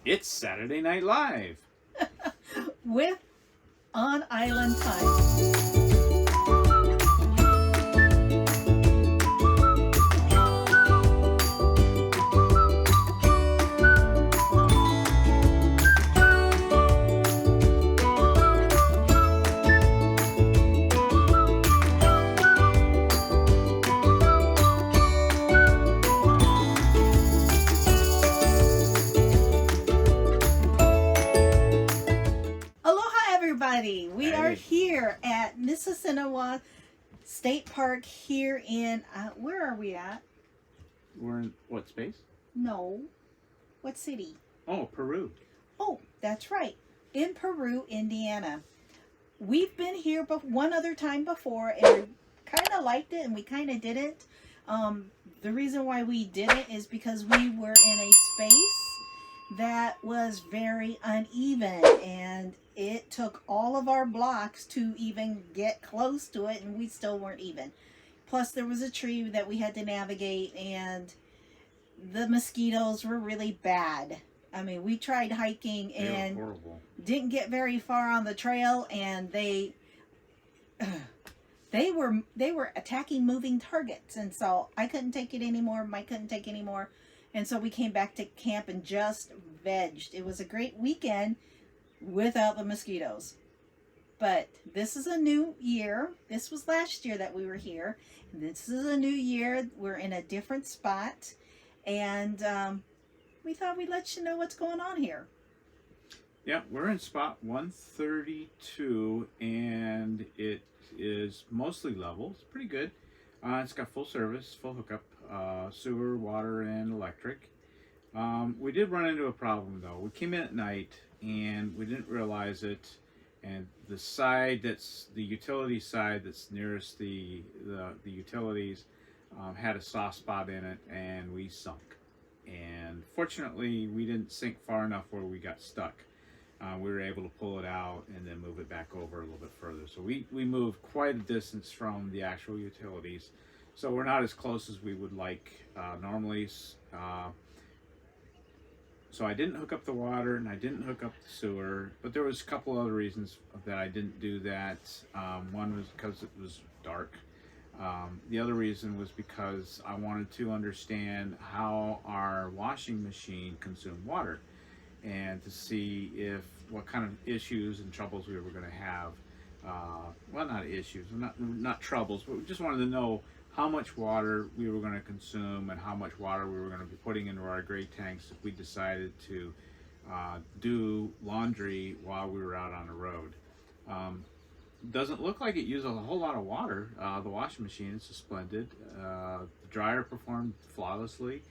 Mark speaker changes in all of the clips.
Speaker 1: It's Saturday Night Live.
Speaker 2: With On Island Time. Aloha, everybody. We are
Speaker 1: Hey,
Speaker 2: here at Mississinewa State Park here in, where are we at?
Speaker 1: we're in what space?
Speaker 2: No. What city?
Speaker 1: Oh, Peru.
Speaker 2: Oh, that's right. In Peru, Indiana. We've been here one other time before and we kind of liked it and we kind of didn't. The reason why we didn't is because we were in a space that was very uneven and it took all of our blocks to even get close to it and we still weren't even. Plus there was a tree that we had to navigate and the mosquitoes were really bad. I mean, we tried hiking and
Speaker 1: They were horrible.
Speaker 2: didn't get very far on the trail and they were attacking moving targets, and so I couldn't take it anymore. Mike couldn't take it anymore, and so we came back to camp and just vegged. It was a great weekend without the mosquitoes. But this is a new year. This was last year that we were here. This is a new year. We're in a different spot, and we thought we'd let you know what's going on here.
Speaker 1: Yeah, we're in spot 132, and it is mostly level. It's pretty good. It's got full service, full hookup, sewer, water, and electric. We did run into a problem though. We came in at night and we didn't realize it. And the side that's the utility side that's nearest the utilities had a soft spot in it, and we sunk. And fortunately, we didn't sink far enough where we got stuck. We were able to pull it out and then move it back over a little bit further. So we moved quite a distance from the actual utilities. So we're not as close as we would like normally. So I didn't hook up the water and I didn't hook up the sewer, but there was a couple other reasons that I didn't do that. One was because it was dark. The other reason was because I wanted to understand how our washing machine consumed water and to see if what kind of issues and troubles we were going to have. Well, not issues, not troubles, but we just wanted to know how much water we were going to consume and how much water we were going to be putting into our gray tanks if we decided to do laundry while we were out on the road. Doesn't look like it used a whole lot of water. The washing machine is splendid. The dryer performed flawlessly.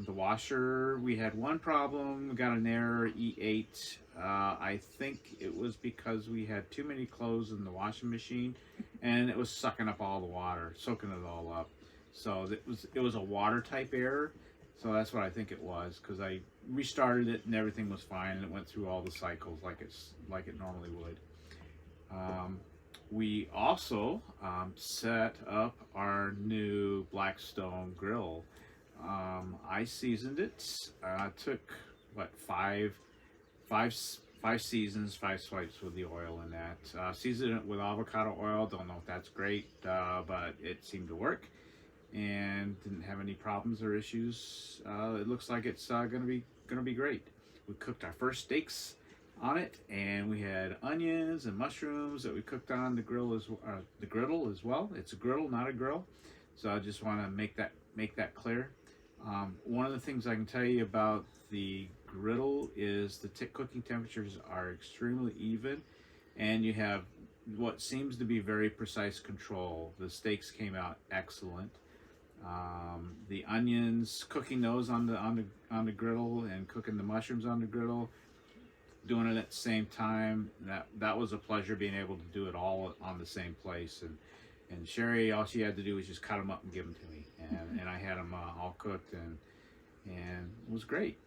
Speaker 1: The washer, we had one problem. We got an error, E8. I think it was because we had too many clothes in the washing machine, and it was sucking up all the water, soaking it all up. So it was a water type error. So that's what I think it was, because I restarted it and everything was fine, and it went through all the cycles like it normally would. We also set up our new Blackstone grill. I seasoned it. Took what five seasons, 5 swipes with the oil in that. Seasoned it with avocado oil. Don't know if that's great, but it seemed to work and didn't have any problems or issues. It looks like it's gonna be great. We cooked our first steaks on it, and we had onions and mushrooms that we cooked on the griddle as well. It's a griddle, not a grill. So I just want to make that clear. One of the things I can tell you about the griddle is the cooking temperatures are extremely even, and you have what seems to be very precise control. The steaks came out excellent. The onions, cooking those on the griddle, and cooking the mushrooms on the griddle, doing it at the same time. That was a pleasure, being able to do it all on the same place. And Sheri, all she had to do was just cut them up and give them to me, and I had them all cooked, and it was great.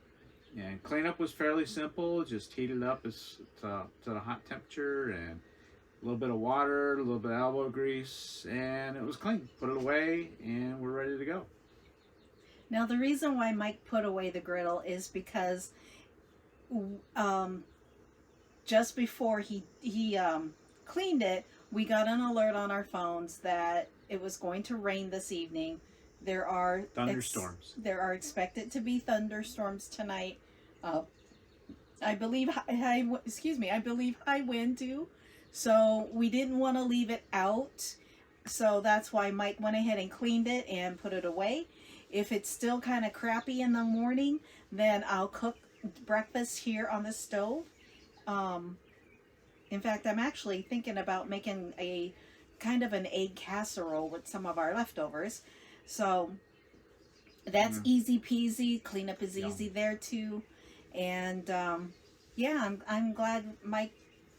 Speaker 1: And cleanup was fairly simple. Just heat it up to the hot temperature, and a little bit of water, a little bit of elbow grease, and it was clean. Put it away, and we're ready to go.
Speaker 2: Now, the reason why Mike put away the griddle is because just before he cleaned it, we got an alert on our phones that it was going to rain this evening. There are
Speaker 1: thunderstorms.
Speaker 2: There are expected to be thunderstorms tonight. I believe I believe high wind too. So we didn't want to leave it out. So that's why Mike went ahead and cleaned it and put it away. If it's still kind of crappy in the morning, then I'll cook breakfast here on the stove. In fact, I'm actually thinking about making a kind of an egg casserole with some of our leftovers. So that's easy peasy. Cleanup is easy there too. And yeah, I'm glad Mike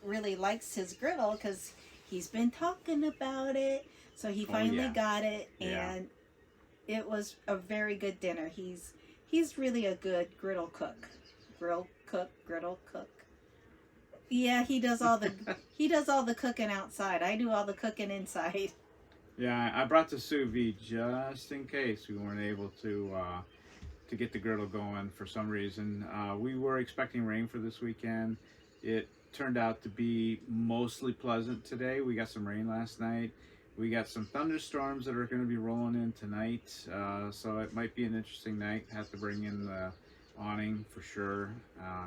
Speaker 2: really likes his griddle because he's been talking about it. So he finally got it, and it was a very good dinner. He's really a good griddle cook. Griddle cook. Yeah, he does all the cooking outside. I do all the cooking inside.
Speaker 1: Yeah, I brought the sous vide just in case we weren't able to get the griddle going for some reason. We were expecting rain for this weekend. It turned out to be mostly pleasant today. We got some rain last night. We got some thunderstorms that are going to be rolling in tonight. So it might be an interesting night. Have to bring in the awning for sure.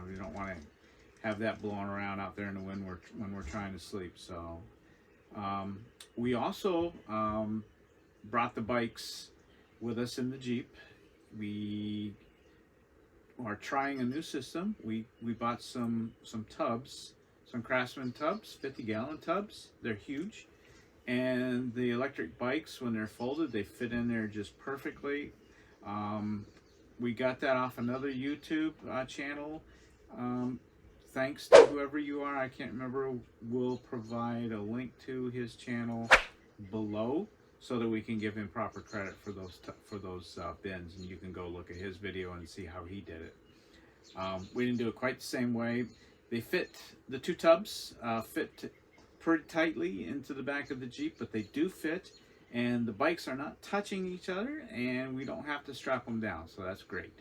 Speaker 1: We don't want to have that blowing around out there in the wind when we're trying to sleep. So we also brought the bikes with us in the Jeep. We are trying a new system. We bought some tubs, some Craftsman tubs, 50-gallon tubs. They're huge, and the electric bikes, when they're folded, they fit in there just perfectly. We got that off another YouTube channel. Thanks to whoever you are, I can't remember. We'll provide a link to his channel below so that we can give him proper credit for those bins, and you can go look at his video and see how he did it. We didn't do it quite the same way. They fit, the two tubs fit pretty tightly into the back of the Jeep, but they do fit, and the bikes are not touching each other, and we don't have to strap them down, so that's great.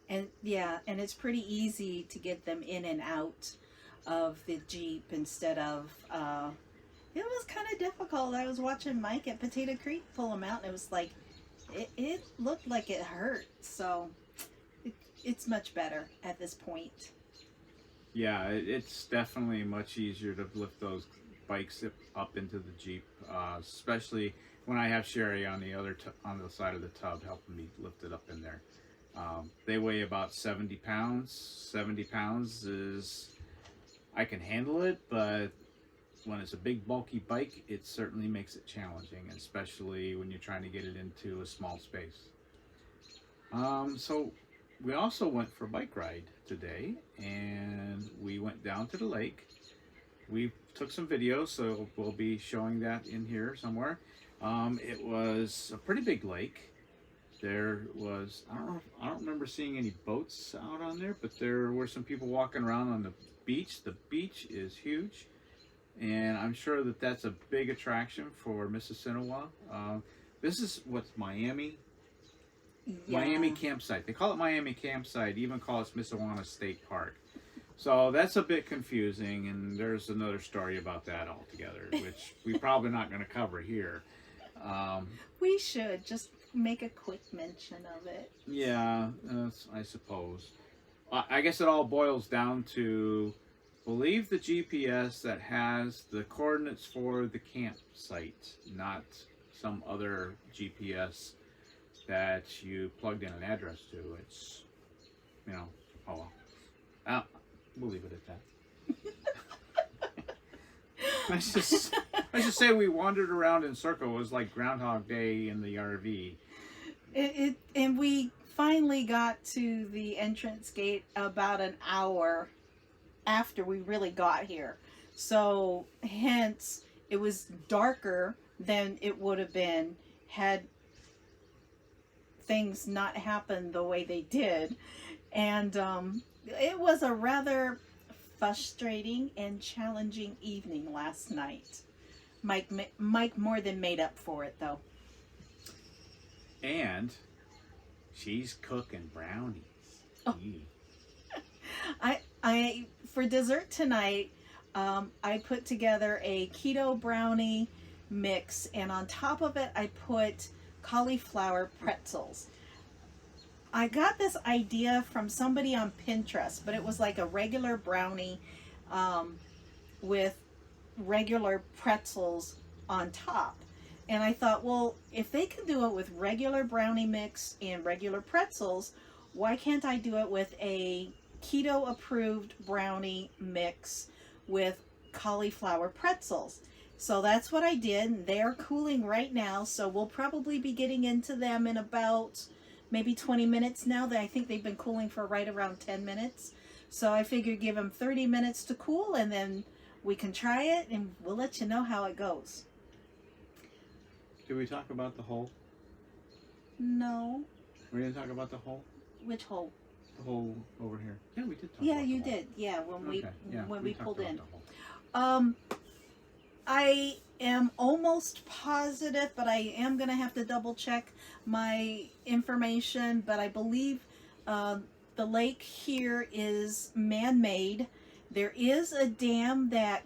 Speaker 2: And yeah, and it's pretty easy to get them in and out of the Jeep instead of, it was kind of difficult. I was watching Mike at Potato Creek pull them out, and it was like, it looked like it hurt. So it's much better at this point.
Speaker 1: Yeah, it's definitely much easier to lift those bikes up into the Jeep, especially when I have Sheri on the side of the tub helping me lift it up in there. They weigh about 70 pounds. 70 pounds is, I can handle it, but when it's a big bulky bike, it certainly makes it challenging, especially when you're trying to get it into a small space. So we also went for a bike ride today, and we went down to the lake. We took some videos, so we'll be showing that in here somewhere. It was a pretty big lake. There was, I don't remember seeing any boats out on there, but there were some people walking around on the beach. The beach is huge, and I'm sure that that's a big attraction for Mississinewa. This is what's Miami? Yeah. Miami Campsite. They call it Miami Campsite, even call it Mississinewa State Park. So that's a bit confusing, and there's another story about that altogether, which we're probably not going to cover here.
Speaker 2: We should just make a quick mention of it.
Speaker 1: Yeah, I suppose. I guess it all boils down to, believe the GPS that has the coordinates for the campsite, not some other GPS that you plugged in an address to. It's, oh well. We'll leave it at that. Let's just say we wandered around in circle. It was like Groundhog Day in the RV.
Speaker 2: And we finally got to the entrance gate about an hour after we really got here. So hence it was darker than it would have been had things not happened the way they did. And it was a rather frustrating and challenging evening last night. Mike more than made up for it, though.
Speaker 1: And she's cooking brownies.
Speaker 2: Oh. For dessert tonight, I put together a keto brownie mix, and on top of it, I put cauliflower pretzels. I got this idea from somebody on Pinterest, but it was like a regular brownie with regular pretzels on top. And I thought, well, if they can do it with regular brownie mix and regular pretzels, why can't I do it with a keto approved brownie mix with cauliflower pretzels? So that's what I did. They're cooling right now, so we'll probably be getting into them in about maybe 20 minutes now. I think they've been cooling for right around 10 minutes. So I figured give them 30 minutes to cool, and then we can try it, and we'll let you know how it goes.
Speaker 1: Did we talk about the hole?
Speaker 2: No.
Speaker 1: We didn't talk about the hole?
Speaker 2: Which hole?
Speaker 1: The hole over here. Yeah, we did talk
Speaker 2: Yeah,
Speaker 1: about
Speaker 2: you
Speaker 1: the hole.
Speaker 2: did. Yeah, when we
Speaker 1: talked
Speaker 2: pulled
Speaker 1: about
Speaker 2: in.
Speaker 1: the hole.
Speaker 2: I am almost positive, but I am going to have to double check my information, but I believe the lake here is man-made. There is a dam that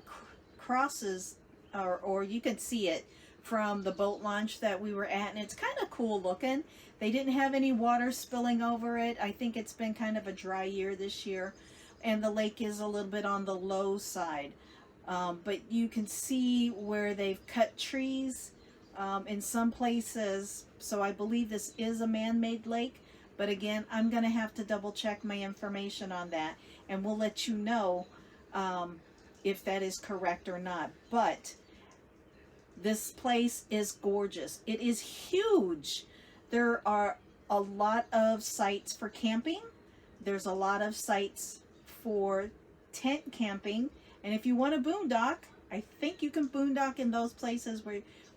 Speaker 2: crosses, or you can see it from the boat launch that we were at, and it's kind of cool looking. They didn't have any water spilling over it. I think it's been kind of a dry year this year, and the lake is a little bit on the low side. But you can see where they've cut trees in some places. So I believe this is a man-made lake. But again, I'm going to have to double check my information on that. And we'll let you know if that is correct or not. But this place is gorgeous. It is huge. There are a lot of sites for camping. There's a lot of sites for tent camping. And if you want to boondock, I think you can boondock in those places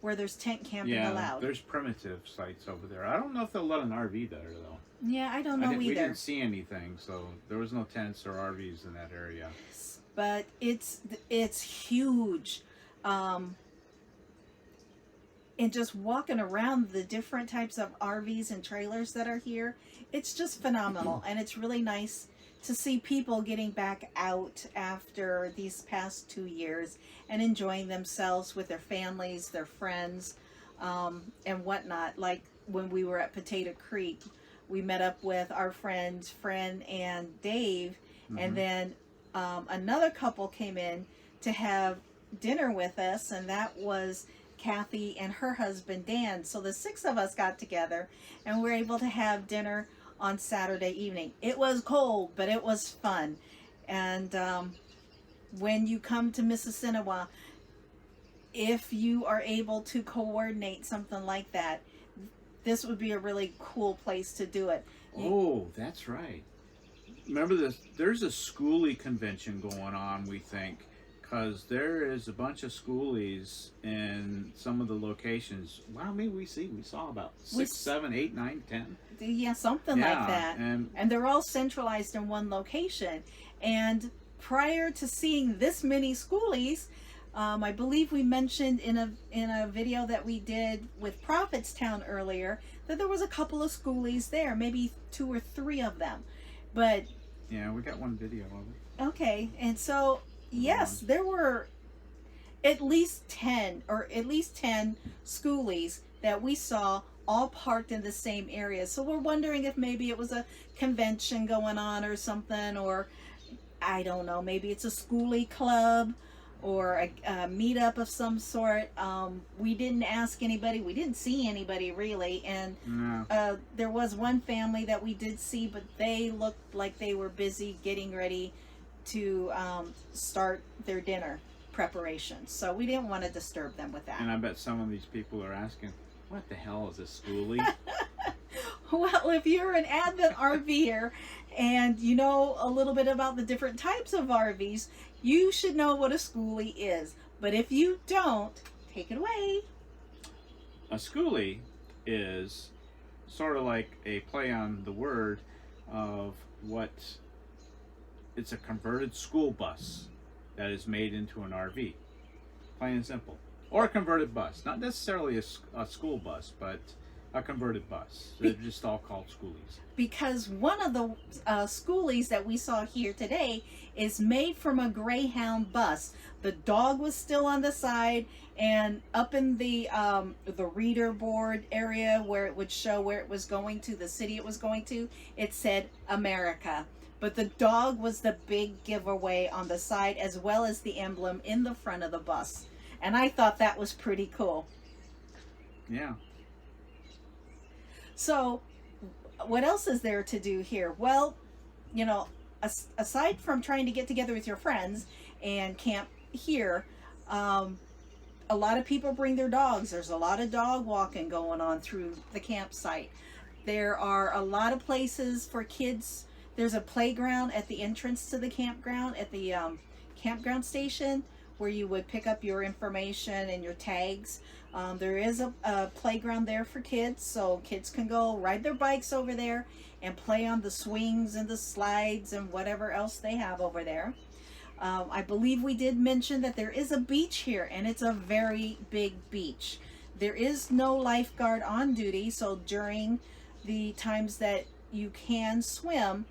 Speaker 2: where there's tent camping allowed.
Speaker 1: There's primitive sites over there. I don't know if they'll let an RV there, though.
Speaker 2: Yeah, I don't know either.
Speaker 1: We didn't see anything, so there was no tents or RVs in that area.
Speaker 2: But it's huge. And just walking around the different types of RVs and trailers that are here, it's just phenomenal. And it's really nice to see people getting back out after these past 2 years and enjoying themselves with their families, their friends, and whatnot. Like when we were at Potato Creek, we met up with our friends, Fran and Dave, and then another couple came in to have dinner with us, and that was Kathy and her husband, Dan. So the 6 of us got together, and we were able to have dinner on Saturday evening. It was cold, but it was fun. And when you come to Mississinewa, if you are able to coordinate something like that, this would be a really cool place to do it.
Speaker 1: Oh, that's right. Remember this? There's a Schoolie convention going on, we think, because there is a bunch of Schoolies in some of the locations. Wow, maybe we saw about 6, 7, 8, 9, 10.
Speaker 2: Yeah, something like that. And they're all centralized in one location. And prior to seeing this many Schoolies, I believe we mentioned in a video that we did with Prophetstown earlier that there was a couple of Schoolies there, maybe 2 or 3 of them. But
Speaker 1: yeah, we got one video of it.
Speaker 2: Okay, and so yes, there were at least 10 Schoolies that we saw all parked in the same area. So we're wondering if maybe it was a convention going on or something, or I don't know, maybe it's a Schoolie club or a meetup of some sort. We didn't ask anybody. We didn't see anybody really. And there was one family that we did see, but they looked like they were busy getting ready to start their dinner preparations. So we didn't want to disturb them with that.
Speaker 1: And I bet some of these people are asking, what the hell is a Schoolie?
Speaker 2: Well, if you're an avid RVer and you know a little bit about the different types of RVs, you should know what a Schoolie is. But if you don't, take it away.
Speaker 1: A Schoolie is sort of like a play on the word of what it's a converted school bus that is made into an RV. Plain and simple. Or a converted bus. Not necessarily a school bus, but a converted bus. They're just all called Schoolies.
Speaker 2: Because one of the Schoolies that we saw here today is made from a Greyhound bus. The dog was still on the side, and up in the reader board area where it would show where it was going to, the city it was going to, it said America. But the dog was the big giveaway on the side, as well as the emblem in the front of the bus. And I thought that was pretty cool.
Speaker 1: Yeah.
Speaker 2: So, what else is there to do here? Well, you know, aside from trying to get together with your friends and camp here, a lot of people bring their dogs. There's a lot of dog walking going on through the campsite. There are a lot of places for kids. There's a playground at the entrance to the campground, at the campground station, where you would pick up your information and your tags. There is a playground there for kids, so kids can go ride their bikes over there and play on the swings and the slides and whatever else they have over there. I believe we did mention that there is a beach here, and it's a very big beach. There is no lifeguard on duty, so during the times that you can swim,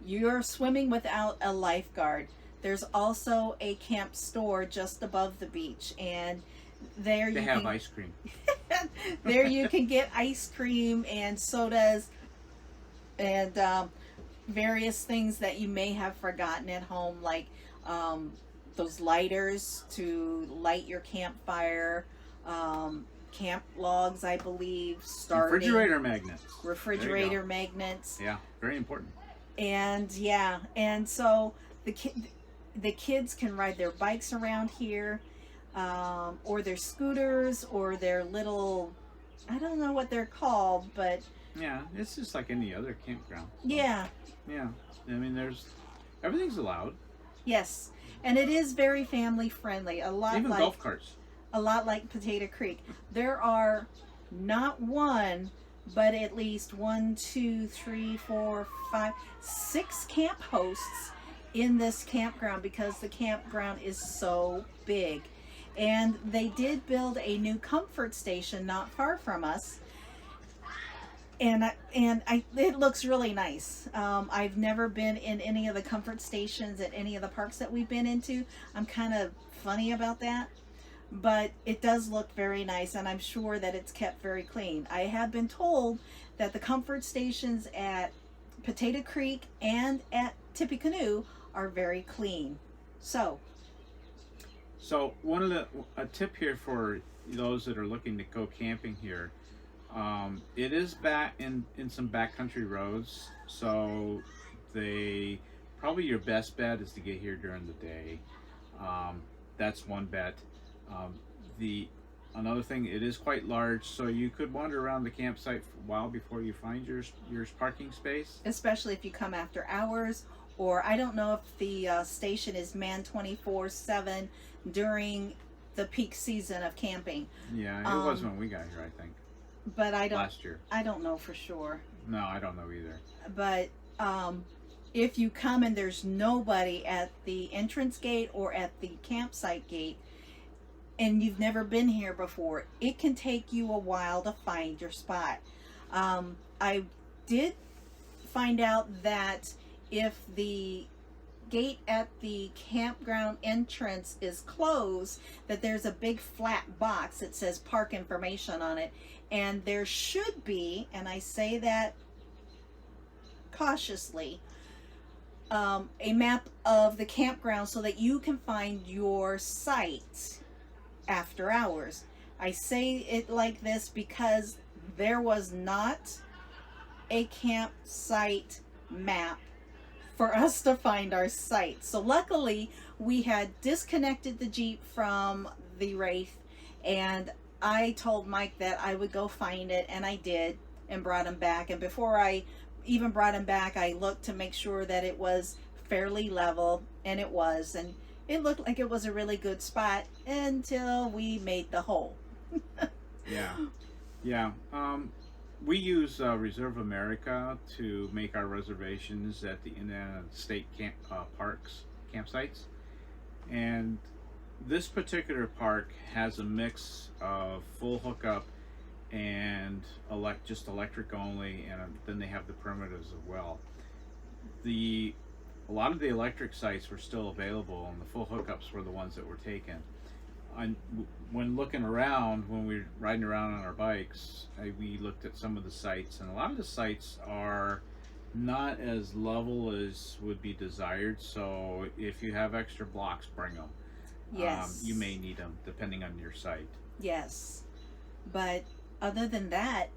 Speaker 2: you're swimming without a lifeguard. There's also a camp store just above the beach, and there
Speaker 1: they have ice cream.
Speaker 2: There you can get ice cream and sodas and various things that you may have forgotten at home, like those lighters to light your campfire, camp logs, I believe, starting refrigerator magnets.
Speaker 1: Yeah, very important.
Speaker 2: And yeah, and so the kids can ride their bikes around here, or their scooters, or their little, I don't know what they're called, but
Speaker 1: yeah, it's just like any other campground. So.
Speaker 2: Yeah.
Speaker 1: Yeah, I mean, everything's allowed.
Speaker 2: Yes, and it is very family friendly.
Speaker 1: Even golf carts.
Speaker 2: A lot like Potato Creek. There are not one, but at least 1, 2, 3, 4, 5, 6 camp hosts in this campground, because the campground is so big. And they did build a new comfort station not far from us, and it looks really nice. I've never been in any of the comfort stations at any of the parks that we've been into. I'm kind of funny about that, but it does look very nice, and I'm sure that it's kept very clean. I have been told that the comfort stations at Potato Creek and at Tippecanoe are very clean. So a tip here for those that are looking to go camping here, it is back in some backcountry roads, so probably your best bet is to get here during the day. That's one bet. Another thing, it is quite large, so you could wander around the campsite for a while before you find your parking space. Especially if you come after hours, or I don't know if the station is manned 24/7 during the peak season of camping.
Speaker 1: Yeah, it was when we got here, I think.
Speaker 2: But
Speaker 1: last year.
Speaker 2: I don't know for sure.
Speaker 1: No, I don't know either.
Speaker 2: But if you come and there's nobody at the entrance gate or at the campsite gate, and you've never been here before, it can take you a while to find your spot. I did find out that if the gate at the campground entrance is closed, that there's a big flat box that says park information on it, and there should be, and I say that cautiously, a map of the campground so that you can find your site after hours. I say it like this because there was not a campsite map for us to find our site. So luckily we had disconnected the Jeep from the Wraith, and I told Mike that I would go find it, and I did, and brought him back. And before I even brought him back, I looked to make sure that it was fairly level, and it was, and it looked like it was a really good spot until we made the hole.
Speaker 1: Yeah. We use Reserve America to make our reservations at the Indiana State Parks campsites, and this particular park has a mix of full hookup and just electric only, and then they have the primitives as well. A lot of the electric sites were still available, and the full hookups were the ones that were taken. When looking around, when we were riding around on our bikes, we looked at some of the sites, and a lot of the sites are not as level as would be desired. So if you have extra blocks, bring them.
Speaker 2: Yes.
Speaker 1: You may need them depending on your site.
Speaker 2: Yes. But other than that,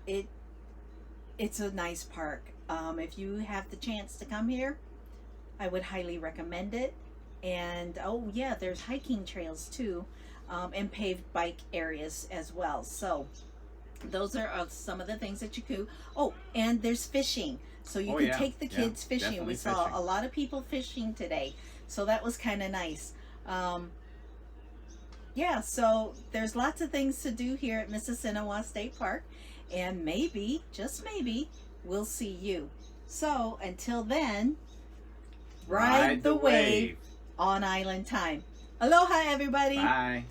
Speaker 2: it's a nice park. If you have the chance to come here, I would highly recommend it. And oh yeah, there's hiking trails too, and paved bike areas as well. So those are some of the things that you could. Oh, and there's fishing, so you can take the kids fishing. We saw a lot of people fishing today, so that was kind of nice. Yeah, so there's lots of things to do here at Mississinewa State Park, and maybe, just maybe, we'll see you. So until then, ride the wave on Island Time. Aloha, everybody.
Speaker 1: Bye.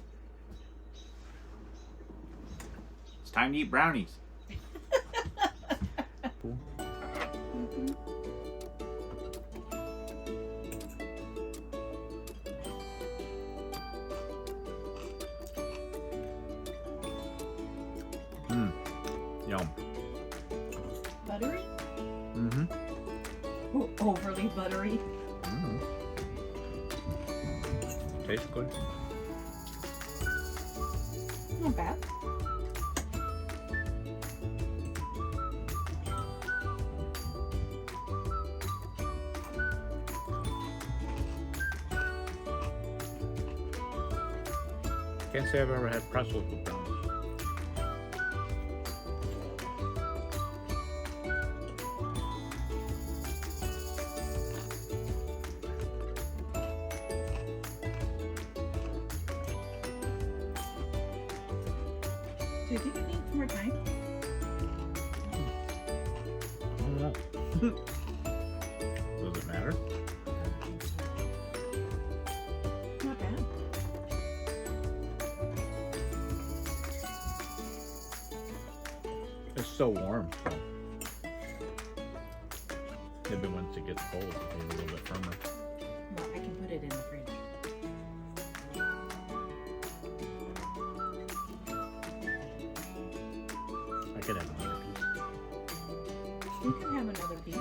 Speaker 1: It's time to eat brownies. Yum.
Speaker 2: Buttery?
Speaker 1: Mm-hmm.
Speaker 2: Overly buttery.
Speaker 1: Mm-hmm. Tastes good.
Speaker 2: Not bad.
Speaker 1: Can't say I've ever had pretzels with brownies.
Speaker 2: Do you think it needs more time?
Speaker 1: Does it matter?
Speaker 2: Not bad.
Speaker 1: It's so warm. So. Maybe once it gets cold, it'll be a little bit firmer.
Speaker 2: Well, I can put it in the fridge.
Speaker 1: I could have another piece.
Speaker 2: You can have another piece.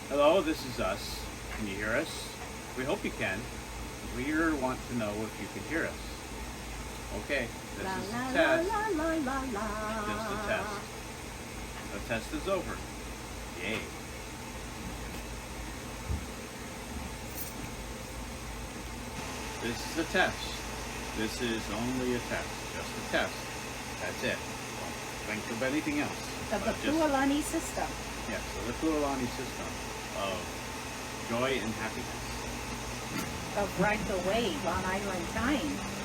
Speaker 1: Hello, this is us. Can you hear us? We hope you can. We want to know if you can hear us. Okay, this is the test. Just a test. The test is over. Yay. This is a test. This is only a test. Just a test. That's it. Don't think of anything else.
Speaker 2: Of the Pualani system.
Speaker 1: Yes, so the Pualani system of joy and happiness.
Speaker 2: Of Ride the Wave on Island Time.